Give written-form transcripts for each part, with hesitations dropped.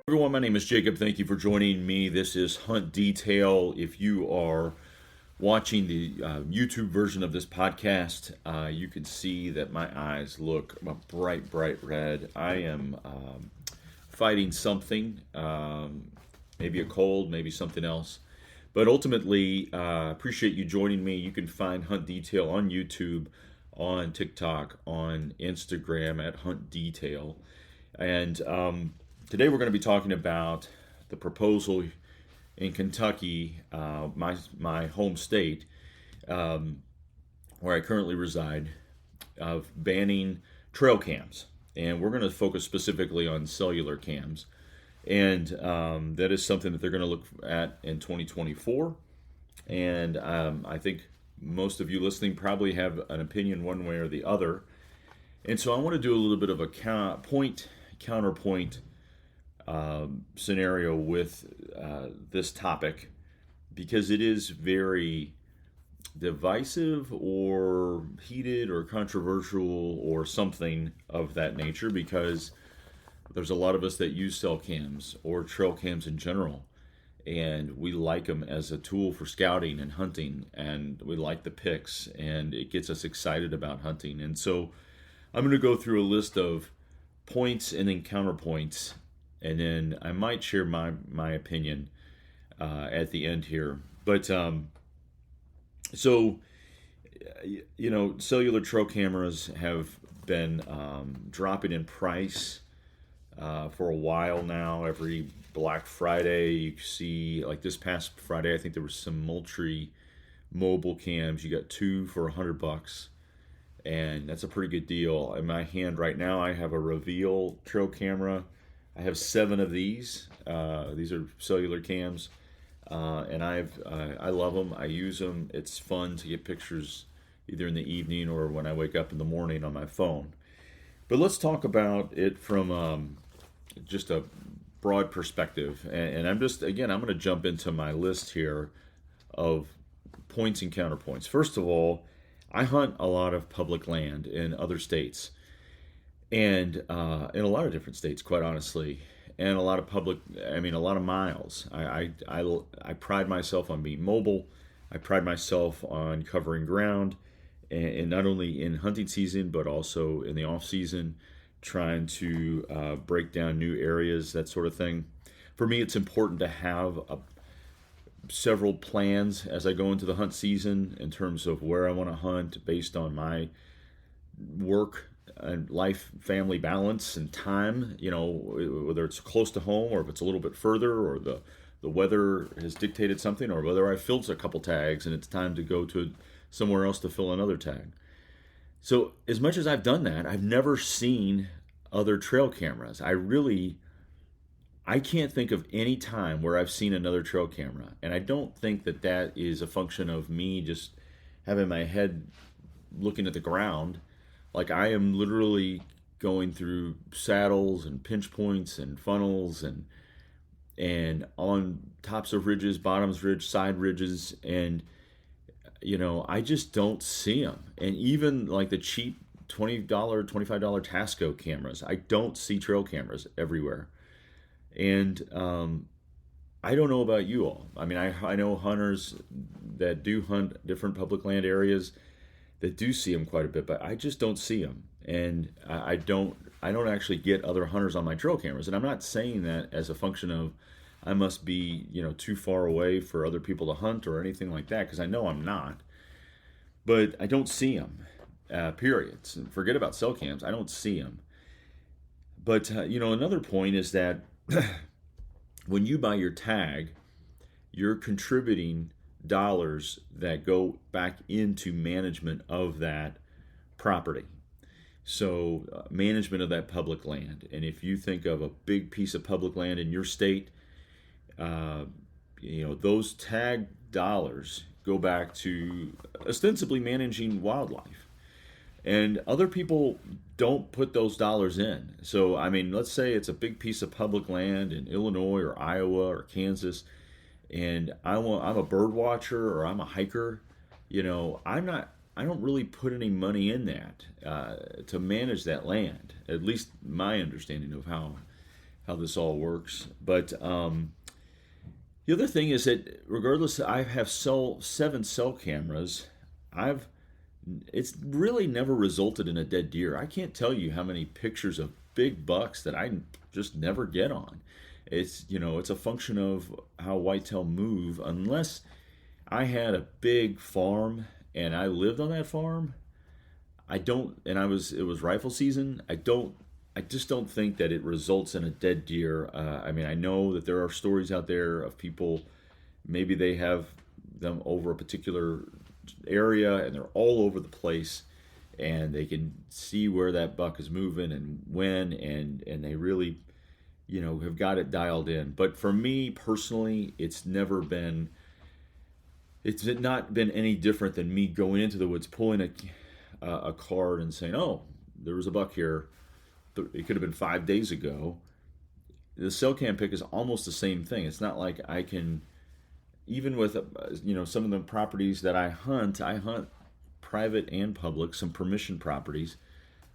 Everyone, my name is Jacob. Thank you for joining me. This is Hunt Detail. If you are watching the YouTube version of this podcast, you can see that my eyes look a bright, bright red. I am fighting something, maybe a cold, maybe something else. But ultimately, appreciate you joining me. You can find Hunt Detail on YouTube, on TikTok, on Instagram at Hunt Detail. And today we're going to be talking about the proposal in Kentucky, my home state, where I currently reside, of banning trail cams. And we're going to focus specifically on cellular cams. And that is something that they're going to look at in 2024. And I think most of you listening probably have an opinion one way or the other. And so I want to do a little bit of a counterpoint scenario with this topic, because it is very divisive or heated or controversial or something of that nature, because there's a lot of us that use cell cams or trail cams in general, and we like them as a tool for scouting and hunting, and we like the pics, and it gets us excited about hunting. And so I'm going to go through a list of points and then counterpoints, and then I might share my opinion at the end here. But so cellular trail cameras have been dropping in price for a while now. Every Black Friday, you see, like this past Friday, I think there was some Moultrie mobile cams. You got two for $100, and that's a pretty good deal. In my hand right now, I have a Reveal trail camera. I have 7 of these. These are cellular cams, and I love them. I use them. It's fun to get pictures either in the evening or when I wake up in the morning on my phone. But let's talk about it from just a broad perspective. And I'm going to jump into my list here of points and counterpoints. First of all, I hunt a lot of public land in other states, and in a lot of different states, quite honestly, and a lot of miles. I pride myself on being mobile. I pride myself on covering ground, and not only in hunting season, but also in the off season, trying to break down new areas, that sort of thing. For me, it's important to have several plans as I go into the hunt season in terms of where I want to hunt based on my work and life family balance and time, whether it's close to home or if it's a little bit further, or the weather has dictated something, or whether I filled a couple tags and it's time to go to somewhere else to fill another tag. So as much as I've done that, I've never seen other trail cameras. I can't think of any time where I've seen another trail camera. And I don't think that is a function of me just having my head looking at the ground. Like, I am literally going through saddles and pinch points and funnels and on tops of ridges, bottoms ridge, side ridges, and I just don't see them. And even like the cheap $20, $25 Tasco cameras, I don't see trail cameras everywhere. And I don't know about you all. I mean, I know hunters that do hunt different public land areas that do see them quite a bit, but I just don't see them. And I don't actually get other hunters on my trail cameras. And I'm not saying that as a function of I must be, too far away for other people to hunt or anything like that, because I know I'm not. But I don't see them, period. Forget about cell cams. I don't see them. But, another point is that when you buy your tag, you're contributing dollars that go back into management of that property. So management of that public land. And if you think of a big piece of public land in your state, those tag dollars go back to ostensibly managing wildlife. And other people don't put those dollars in. So, I mean, let's say it's a big piece of public land in Illinois or Iowa or Kansas, and I'm a bird watcher or I'm a hiker. I don't really put any money in that to manage that land. At least my understanding of how this all works. But the other thing is that regardless, I have 7 cell cameras. I've It's really never resulted in a dead deer. I can't tell you how many pictures of big bucks that I just never get on. It's a function of how whitetail move. Unless I had a big farm and I lived on that farm, I don't, and it was rifle season. I just don't think that it results in a dead deer. I mean, I know that there are stories out there of people, maybe they have them over a particular area and they're all over the place and they can see where that buck is moving and when, and they really, have got it dialed in. But for me personally, it's not been any different than me going into the woods, pulling a card and saying, "Oh, there was a buck here. It could have been 5 days ago." The cell cam pick is almost the same thing. It's not like I can, even with some of the properties that I hunt private and public, some permission properties.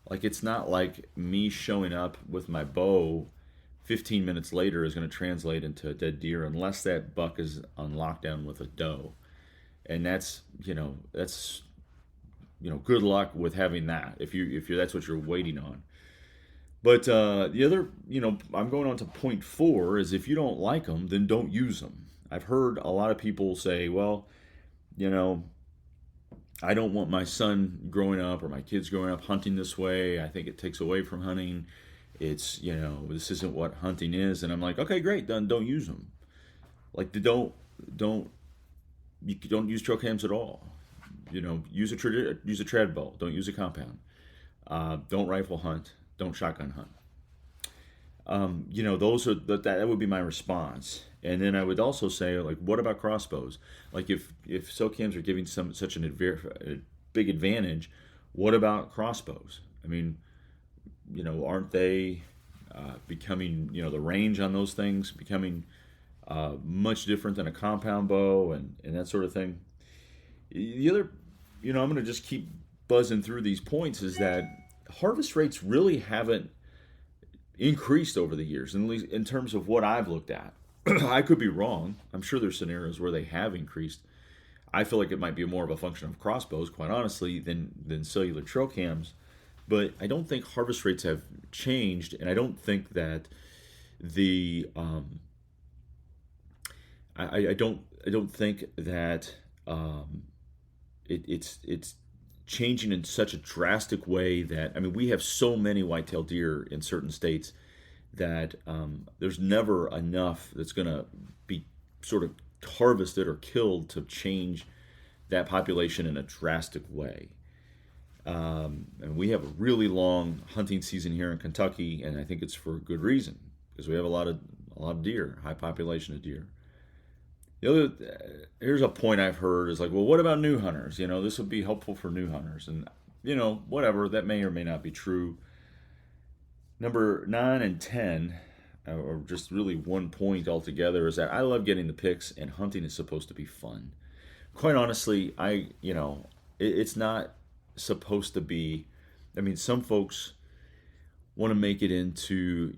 Like, it's not like me showing up with my bow 15 minutes later is going to translate into a dead deer unless that buck is on lockdown with a doe. And that's good luck with having that if you that's what you're waiting on. But the other, I'm going on to point 4 is if you don't like them, then don't use them. I've heard a lot of people say, well, I don't want my son growing up or my kids growing up hunting this way. I think it takes away from hunting. It's, this isn't what hunting is. And I'm like, okay, great, then don't use them. Like, don't use trail cams at all. Use a trad bow. Don't use a compound. Don't rifle hunt. Don't shotgun hunt. Those are that would be my response. And then I would also say, like, what about crossbows? Like, if cell cams are giving such a big advantage, what about crossbows? I mean, aren't they becoming, the range on those things becoming much different than a compound bow and that sort of thing? The other, I'm going to just keep buzzing through these points, is that harvest rates really haven't increased over the years, at least in terms of what I've looked at. I could be wrong. I'm sure there's scenarios where they have increased. I feel like it might be more of a function of crossbows, quite honestly, than cellular trail cams. But I don't think harvest rates have changed, and I don't think that I don't think that it's changing in such a drastic way that, I mean, we have so many white-tailed deer in certain states that there's never enough that's going to be sort of harvested or killed to change that population in a drastic way. And we have a really long hunting season here in Kentucky, and I think it's for good reason, because we have a lot of deer, high population of deer. Here's a point I've heard is like, well, what about new hunters? This would be helpful for new hunters, and whatever, that may or may not be true. Number 9 and 10, or just really one point altogether, is that I love getting the pics, and hunting is supposed to be fun. Quite honestly, it's not supposed to be. I mean, some folks want to make it into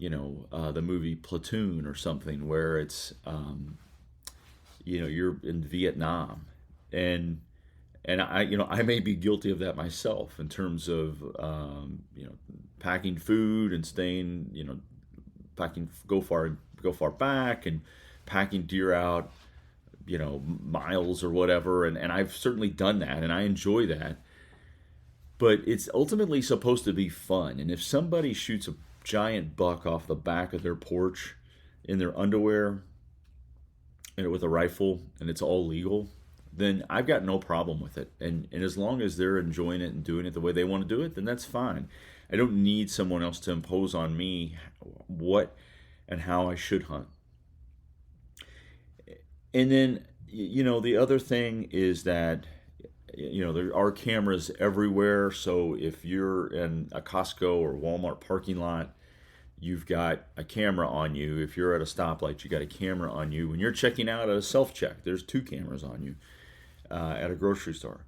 the movie Platoon or something, where it's you're in Vietnam, and I may be guilty of that myself in terms of packing food and staying, packing go far back and packing deer out miles or whatever, and I've certainly done that, and I enjoy that. But it's ultimately supposed to be fun, and if somebody shoots a giant buck off the back of their porch in their underwear and with a rifle, and it's all legal, then I've got no problem with it. And as long as they're enjoying it and doing it the way they want to do it, then that's fine. I don't need someone else to impose on me what and how I should hunt. And then, the other thing is that, there are cameras everywhere. So if you're in a Costco or Walmart parking lot, you've got a camera on you. If you're at a stoplight, you got a camera on you. When you're checking out at a self-check, there's 2 cameras on you at a grocery store.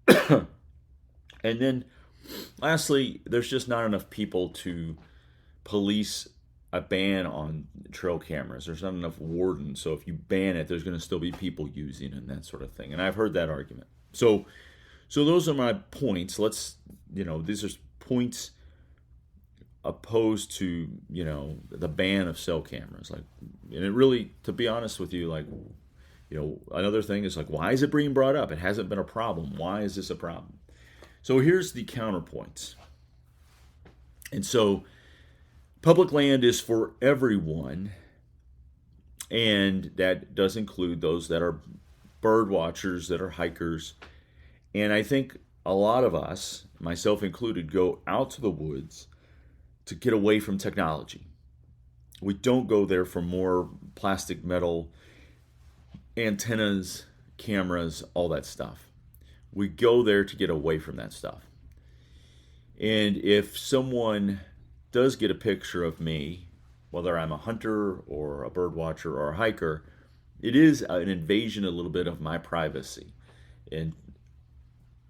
And then, lastly, there's just not enough people to police a ban on trail cameras. There's not enough wardens, so if you ban it, there's going to still be people using it and that sort of thing. And I've heard that argument. So those are my points. These are points opposed to the ban of cell cameras. And it really, to be honest with you, another thing is why is it being brought up? It hasn't been a problem. Why is this a problem? So here's the counterpoints. And so public land is for everyone, and that does include those that are bird watchers, that are hikers. And I think a lot of us, myself included, go out to the woods to get away from technology. We don't go there for more plastic, metal, antennas, cameras, all that stuff. We go there to get away from that stuff. And if someone does get a picture of me, whether I'm a hunter or a bird watcher or a hiker, it is an invasion a little bit of my privacy. And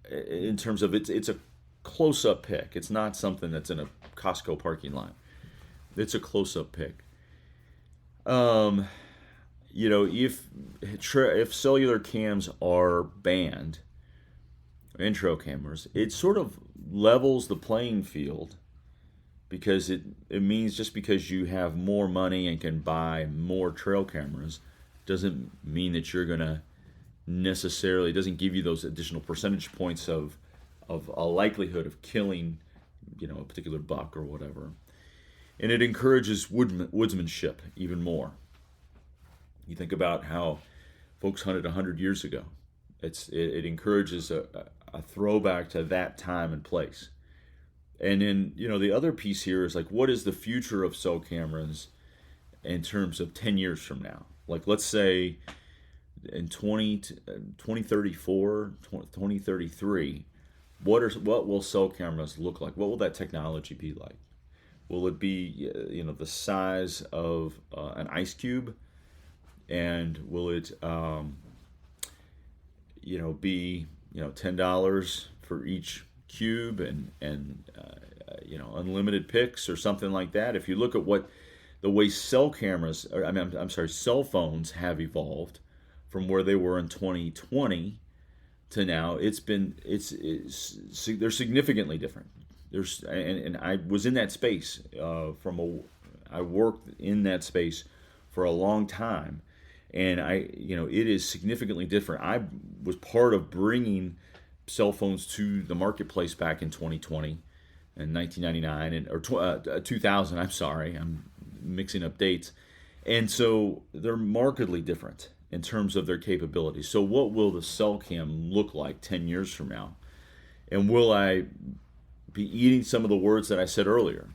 in terms of it's a close-up pic. It's not something that's in a Costco parking lot. It's a close-up pic. If cellular cams are banned, intro cameras, it sort of levels the playing field, because it means just because you have more money and can buy more trail cameras doesn't mean that you're going to necessarily, it doesn't give you those additional percentage points of a likelihood of killing a particular buck or whatever. And it encourages woodsmanship even more. You think about how folks hunted 100 years ago. It encourages a throwback to that time and place. And then, the other piece here is what is the future of cell cameras in terms of 10 years from now? Let's say in 2034, 2033, what will cell cameras look like? What will that technology be like? Will it be, the size of an ice cube? And will it, be, $10 for each cube and unlimited pics or something like that? If you look at the way cell cameras, cell phones have evolved from where they were in 2020 to now, they're significantly different. And I was in that space I worked in that space for a long time, and it is significantly different. I was part of bringing cell phones to the marketplace back in 2020 and 1999 or 2000. I'm sorry, I'm mixing up dates, and so they're markedly different in terms of their capabilities. So what will the cell cam look like 10 years from now? And will I be eating some of the words that I said earlier?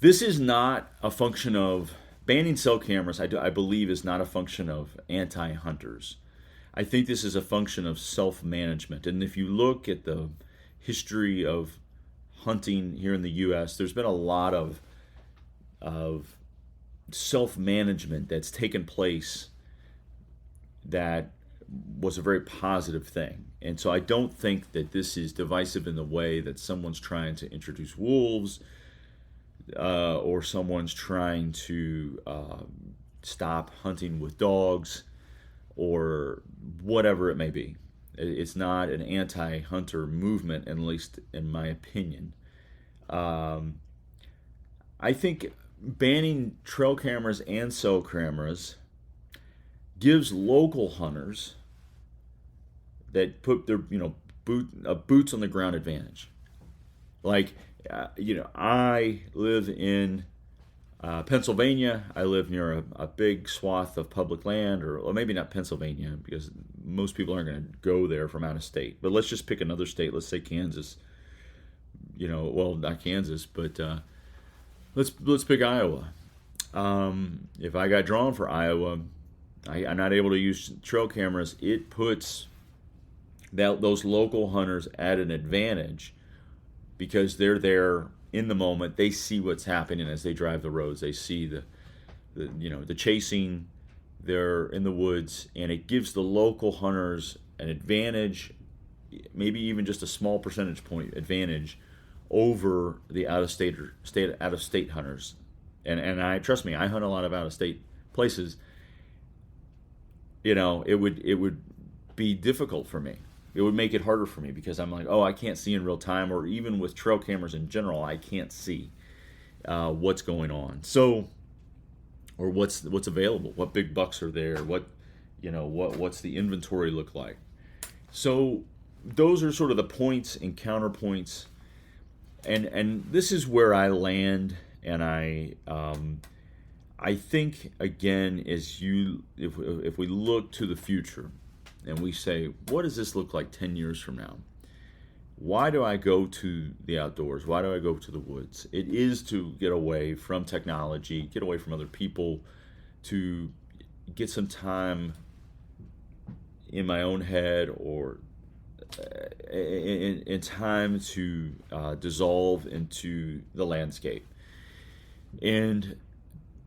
This is not a function of banning cell cameras. I believe is not a function of anti-hunters. I think this is a function of self-management. And if you look at the history of hunting here in the U.S., there's been a lot of self-management that's taken place that was a very positive thing. And so I don't think that this is divisive in the way that someone's trying to introduce wolves or someone's trying to stop hunting with dogs or whatever it may be. It's not an anti-hunter movement, at least in my opinion. I think banning trail cameras and cell cameras gives local hunters that put their boots on the ground advantage. I live in Pennsylvania. I live near a big swath of public land, or maybe not Pennsylvania, because most people aren't going to go there from out of state. But let's just pick another state. Let's say Kansas. Not Kansas, but let's pick Iowa. If I got drawn for Iowa, I'm not able to use trail cameras. It puts those local hunters at an advantage because they're there in the moment. They see what's happening as they drive the roads. They see the chasing. They're in the woods, and it gives the local hunters an advantage, maybe even just a small percentage point advantage over the out of state hunters. And I trust me, I hunt a lot of out of state places. It would be difficult for me. It would make it harder for me because I'm like, oh, I can't see in real time, or even with trail cameras in general, I can't see what's going on. So, or what's available, what big bucks are there, what's the inventory look like. So those are sort of the points and counterpoints, and this is where I land. And I think again, if we look to the future and we say, what does this look like 10 years from now? Why do I go to the outdoors? Why do I go to the woods? It is to get away from technology, get away from other people, to get some time in my own head, or in time to dissolve into the landscape. And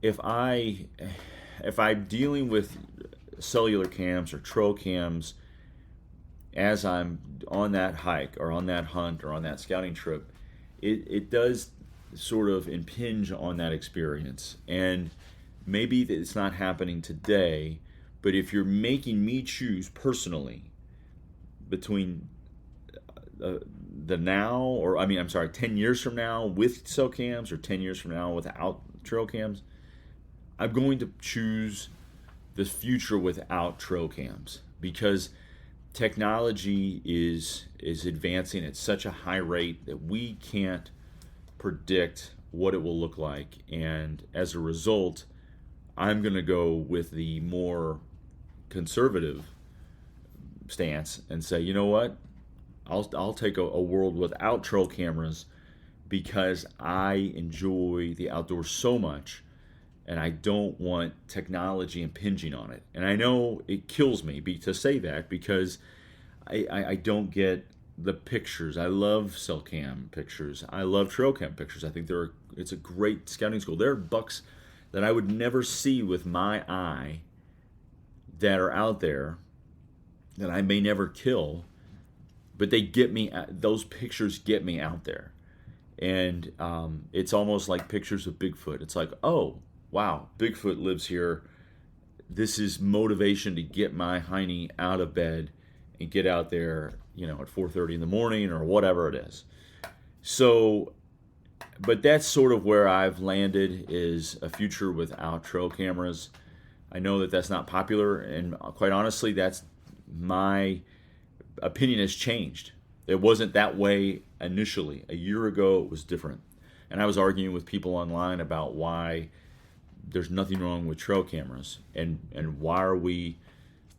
if I'm dealing with cellular cams or trail cams as I'm on that hike or on that hunt or on that scouting trip, it does sort of impinge on that experience. And maybe it's not happening today, but if you're making me choose personally between the now, or 10 years from now with cell cams, or 10 years from now without trail cams, I'm going to choose the future without trail cams, because technology is advancing at such a high rate that we can't predict what it will look like. And as a result, I'm going to go with the more conservative stance and say, you know what, I'll take a world without trail cameras, because I enjoy the outdoors so much, and I don't want technology impinging on it. And I know it kills me to say that, because I don't get the pictures. I love cell cam pictures. I love trail cam pictures. I think it's a great scouting tool. There are bucks that I would never see with my eye that are out there that I may never kill, but they get me. Those pictures get me out there. And it's almost like pictures of Bigfoot. It's like, oh, wow, Bigfoot lives here. This is motivation to get my hiney out of bed and get out there, at 4:30 in the morning or whatever it is. So, but that's sort of where I've landed, is a future without trail cameras. I know that that's not popular, and quite honestly, that's my opinion has changed. It wasn't that way initially. A year ago, it was different. And I was arguing with people online about why there's nothing wrong with trail cameras, and why are we,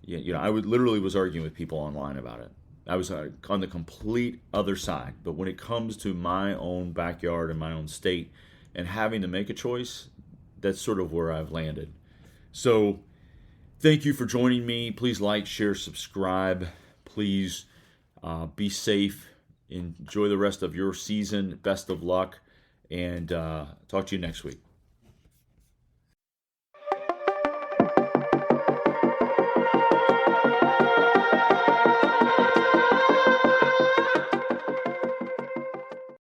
I literally was arguing with people online about it. I was on the complete other side. But when it comes to my own backyard and my own state and having to make a choice, that's sort of where I've landed. So thank you for joining me. Please like, share, subscribe. Please be safe. Enjoy the rest of your season. Best of luck. And talk to you next week.